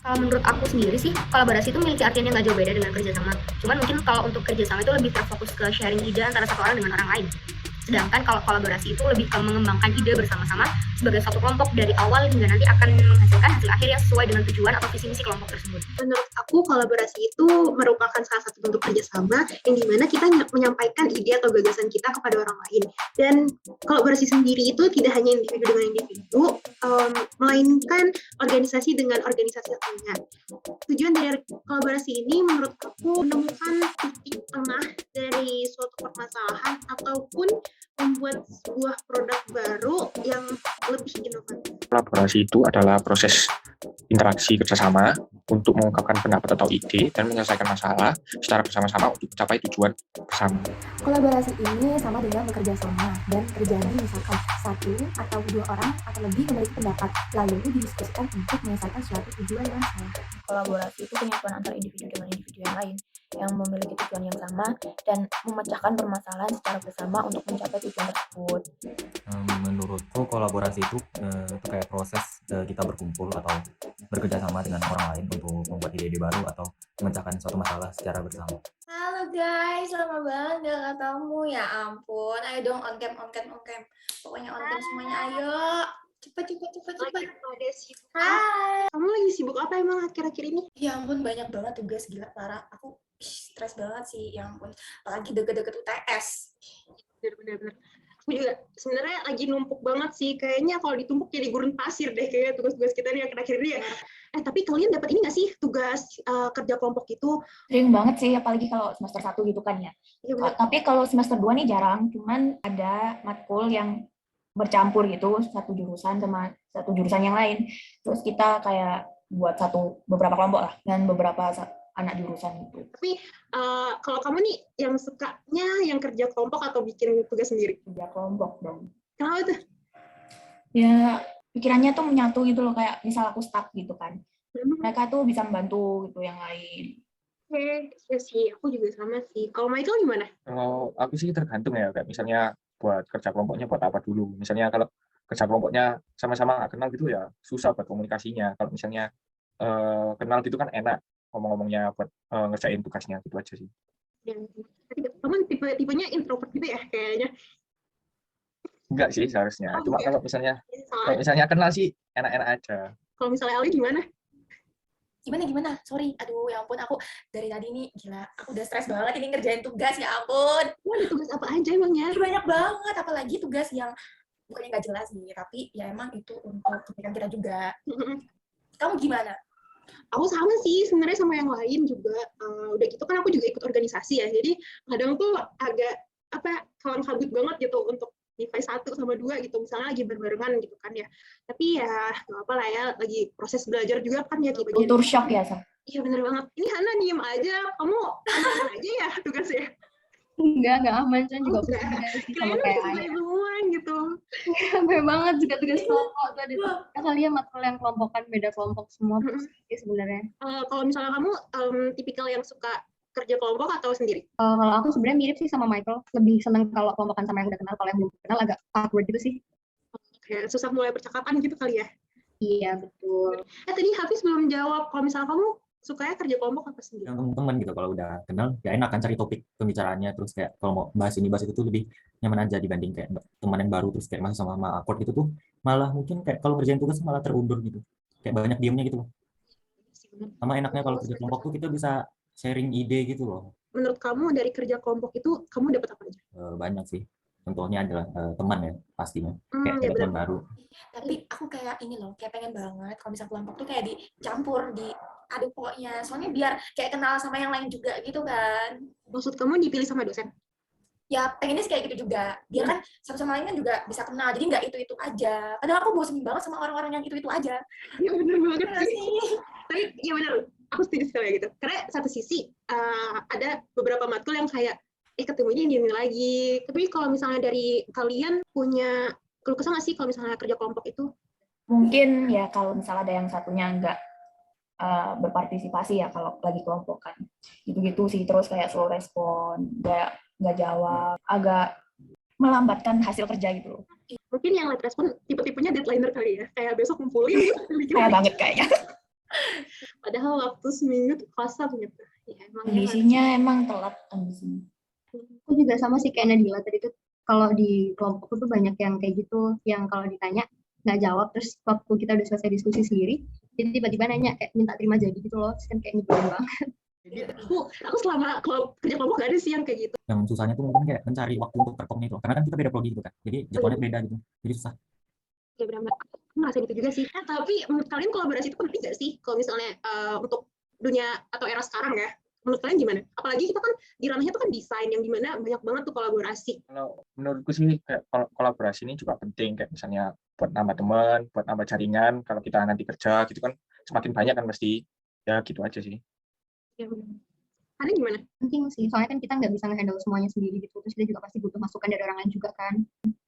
Kalau menurut aku sendiri sih, kolaborasi itu memiliki artian yang nggak jauh beda dengan kerjasama. Cuman mungkin kalau untuk kerjasama itu lebih terfokus ke sharing ide antara satu orang dengan orang lain. Sedangkan kalau kolaborasi itu lebih ke mengembangkan ide bersama-sama sebagai satu kelompok dari awal hingga nanti akan menghasilkan hasil akhir yang sesuai dengan tujuan atau visi misi kelompok tersebut. Menurut aku, kolaborasi itu merupakan salah satu bentuk kerjasama yang dimana kita menyampaikan ide atau gagasan kita kepada orang lain. Dan kolaborasi sendiri itu tidak hanya individu dengan individu, melainkan organisasi dengan organisasi lainnya. Tujuan dari kolaborasi ini menurut aku menemukan titik tengah dari suatu permasalahan ataupun membuat sebuah produk baru yang lebih inovatif. Kolaborasi itu adalah proses interaksi kerjasama untuk mengungkapkan pendapat atau ide dan menyelesaikan masalah secara bersama-sama untuk mencapai tujuan bersama. Kolaborasi ini sama dengan bekerja sama dan terjadi misalkan satu atau dua orang atau lebih memiliki pendapat lalu didiskusikan untuk menyelesaikan suatu tujuan yang sama. Kolaborasi itu penyatuan antara individu dengan individu yang lain yang memiliki tujuan yang sama dan memecahkan permasalahan secara bersama untuk mencapai tujuan tersebut. Menurutku kolaborasi itu kayak proses kita berkumpul atau bekerja sama dengan orang lain untuk membuat ide-ide baru atau memecahkan suatu masalah secara bersama. Halo guys, lama banget gak ketemu, ya ampun. Ayo dong on cam. Pokoknya on cam semuanya, ayo. Cepet. Lagi pada sibuk. Hai. Kamu lagi sibuk apa emang akhir-akhir ini? Ya ampun, banyak banget tugas, gila parah. Aku stres banget sih, ya ampun. Apalagi deket-deket UTS. Bener. Aku juga sebenarnya lagi numpuk banget sih. Kayaknya kalau ditumpuk jadi gurun pasir deh kayaknya tugas-tugas kita nih akhir-akhir ini ya. Tapi kalian dapat ini nggak sih tugas kerja kelompok itu? Sering banget sih, apalagi kalau semester 1 gitu kan ya. Tapi kalau semester 2 nih jarang, cuman ada matkul yang bercampur gitu, satu jurusan sama satu jurusan yang lain. Terus kita kayak buat beberapa kelompok lah, dan beberapa anak jurusan itu. Tapi kalau kamu nih yang sukanya yang kerja kelompok atau bikin tugas sendiri? Kerja kelompok dong. Kenapa tuh? Ya, pikirannya tuh menyatu gitu loh, kayak misal aku stuck gitu kan. Mereka tuh bisa membantu gitu yang lain. Oke, ya sih, aku juga sama sih. Kalau Michael gimana? Kalau aku sih tergantung ya, kayak misalnya buat kerja kelompoknya buat apa dulu. Misalnya kalau kerja kelompoknya sama-sama nggak kenal gitu ya susah buat komunikasinya. Kalau misalnya kenal gitu kan enak ngomong-ngomongnya buat ngerjain tugasnya gitu aja sih. Ya, tapi kamu tipenya introvert gitu ya kayaknya. Enggak sih seharusnya. Oh, Cuma enggak. kalau misalnya kenal sih enak-enak aja. Kalau misalnya Ali gimana? Gimana? Sorry, aduh ya ampun, aku dari tadi nih, gila, aku udah stres banget ini ngerjain tugas, ya ampun. Ada tugas apa aja emangnya? Banyak banget, apalagi tugas yang bukannya nggak jelas nih, tapi ya emang itu untuk kebaikan kita juga. Kamu gimana? Aku sama sih sebenarnya sama yang lain juga. Udah gitu kan aku juga ikut organisasi ya, jadi kadang tuh agak kalang kabut banget gitu untuk device 1 sama 2 gitu, misalnya lagi berbarengan gitu kan ya. Tapi ya nggak apa lah ya, lagi proses belajar juga kan ya. Kultur shock ya, Sa? Iya bener banget. Ini Hana diem aja, kamu aman aja ya tugasnya? Enggak aman, Chan juga pusing sih sama kayak Aya. Semua gitu. Capek banget juga tugas kelompok tadi. Kalian matkul yang kelompokan beda kelompok semua sih sebenarnya. Kalau misalnya kamu tipikal yang suka kerja kelompok atau sendiri? Kalau aku sebenarnya mirip sih sama Michael, lebih seneng kalau kelompokan sama yang udah kenal. Kalau yang belum kenal agak awkward gitu sih. Kayak susah mulai percakapan gitu kali ya? Iya, betul. Tadi Hafiz belum jawab, kalau misalnya kamu sukanya kerja kelompok apa sendiri? Yang teman-teman gitu, kalau udah kenal ya enak kan cari topik pembicaraannya, terus kayak kalau mau bahas ini bahas itu tuh lebih nyaman aja dibanding kayak teman yang baru terus kayak masih sama awkward gitu tuh, malah mungkin kayak kalau ngerjain tugas malah terundur gitu, kayak banyak diemnya gitu loh. Sama enaknya kalau kerja kelompok tuh kita bisa sharing ide gitu loh. Menurut kamu dari kerja kelompok itu kamu dapat apa aja? Banyak sih. Contohnya adalah teman ya pastinya, kayak Ya teman baru. Tapi aku kayak ini loh, kayak pengen banget kalau misalnya kelompok tuh kayak dicampur, diaduk pokoknya. Soalnya biar kayak kenal sama yang lain juga gitu kan. Maksud kamu dipilih sama dosen? Ya pengennya sih kayak gitu juga. Biar kan satu sama lain kan juga bisa kenal. Jadi nggak itu-itu aja. Padahal aku bosen banget sama orang-orang yang itu-itu aja. Ya bener banget sih. Tapi ya bener, aku setuju sekali gitu. Karena satu sisi ada beberapa matkul yang kayak ketemunya ini lagi. Tapi kalau misalnya dari kalian punya keluh kesah nggak sih kalau misalnya kerja kelompok itu? Mungkin ya kalau misalnya ada yang satunya nggak berpartisipasi ya kalau lagi kelompokan. Gitu-gitu sih, terus kayak slow respon, nggak jawab, agak melambatkan hasil kerja gitu loh. Mungkin yang late respon tipe-tipenya deadliner kali ya, kayak besok ngumpulin. Kayak banget kayaknya. Padahal waktu seminggu tuh kosong gitu. Ya, emang Kondisinya emang telat kondisinya. Aku juga sama sih kayak Nadila tadi tuh, kalau di kelompokku tuh banyak yang kayak gitu, yang kalau ditanya nggak jawab, terus waktu kita udah selesai diskusi sendiri, jadi tiba-tiba nanya kayak minta terima jadi gitu loh, terus kan kayak nyebelin banget. Jadi aku selama kerja kelompok gak ada sih yang kayak gitu. Yang susahnya tuh mungkin kayak mencari waktu untuk performnya itu, karena kan kita beda prodi gitu kan, jadi jadwalnya beda gitu, jadi susah. Ya benar-benar aku ngerasa gitu juga sih. Tapi menurut kalian kolaborasi itu penting gak sih kalau misalnya untuk dunia atau era sekarang ya? Menurut kalian gimana? Apalagi kita kan di ranahnya tuh kan desain yang dimana banyak banget tuh kolaborasi. Kalau menurutku sih kayak kolaborasi ini juga penting, kayak misalnya buat nambah teman, buat nambah jaringan. Kalau kita nanti kerja gitu kan semakin banyak kan pasti. Ya gitu aja sih. Ya, benar. Kalian gimana? Penting sih, soalnya kan kita nggak bisa nge-handle semuanya sendiri gitu, terus kita juga pasti butuh masukan dari orang lain juga kan.